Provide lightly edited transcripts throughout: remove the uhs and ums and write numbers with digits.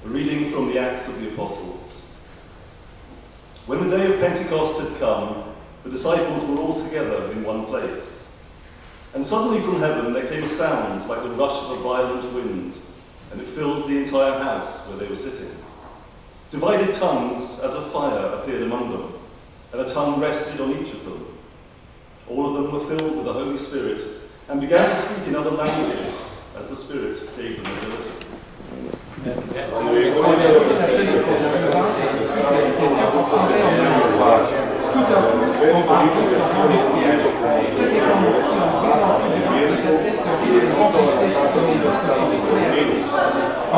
A reading from the Acts of the Apostles. When the day of Pentecost had come, the disciples were all together in one place. And suddenly from heaven there came a sound like the rush of a violent wind, and it filled the entire house where they were sitting. Divided tongues as of fire appeared among them, and a tongue rested on each of them. All of them were filled with the Holy Spirit and began to speak in other languages as the Spirit gave them ability. En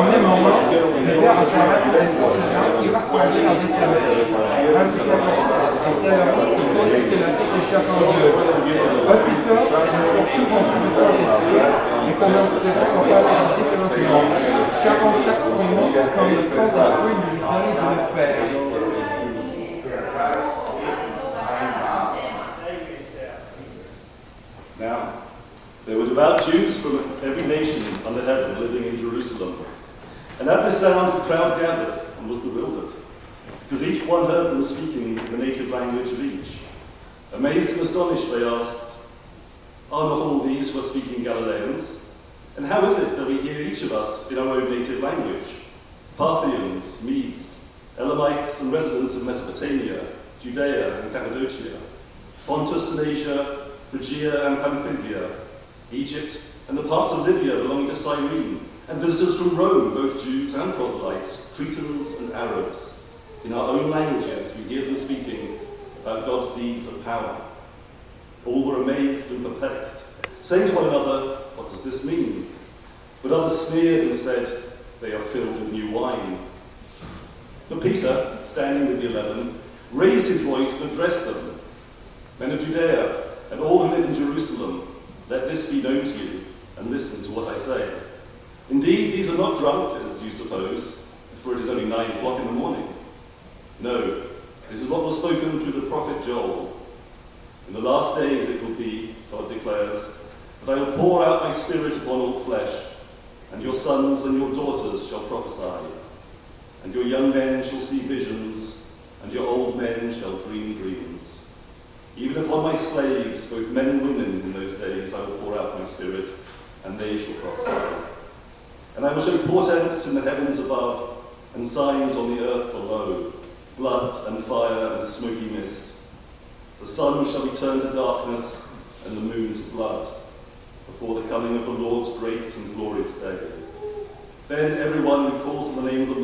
même moment, le Père acclama tous ces gens qui rassemblaient en exclamation. Ainsi c'est la tête de chacun d'eux. Aussitôt, nous furent tous remplis du Saint-Esprit et commencèrent à parler différentes langues, chacun s'exprimant comme le Saint-Esprit nous donnait de le faire. Now, there were devout Jews from every nation under heaven living in Jerusalem. And at this sound, the crowd gathered and was bewildered, because each one heard them speaking the native language of each. Amazed and astonished, they asked, "Are not all these who are speaking Galileans? And how is it that we hear each of us in our own native language? Parthians, Medes, Elamites, and residents of Mesopotamia, Judea and Cappadocia, Pontus and Asia, Phrygia and Pamphylia, Egypt, and the parts of Libya belonging to Cyrene, and visitors from Rome, both Jews and proselytes, Cretans and Arabs. In our own languages we hear them speaking about God's deeds of power." All were amazed and perplexed, saying to one another, "What does this mean?" But others sneered and said, "They are filled with new wine." But Peter, standing with the 11, raised his voice and addressed them. "Men of Judea, and all who live in Jerusalem, let this be known to you, and listen to what I say. Indeed, these are not drunk, as you suppose, for it is only 9 o'clock in the morning. No, this is what was spoken through the prophet Joel. In the last days it will be, God declares, that I will pour out my Spirit upon all flesh, and your sons and your daughters shall prophesy, and your young men shall see visions, and your old men shall dream dreams. Even upon my slaves, both men and women, in those days I will pour out my Spirit, and they shall prophesy. And I will show portents in the heavens above, and signs on the earth below, blood and fire and smoky mist. The sun shall be turned to darkness, and the moon to blood, before the coming of the Lord's great and glorious day. Then everyone who calls on the name of the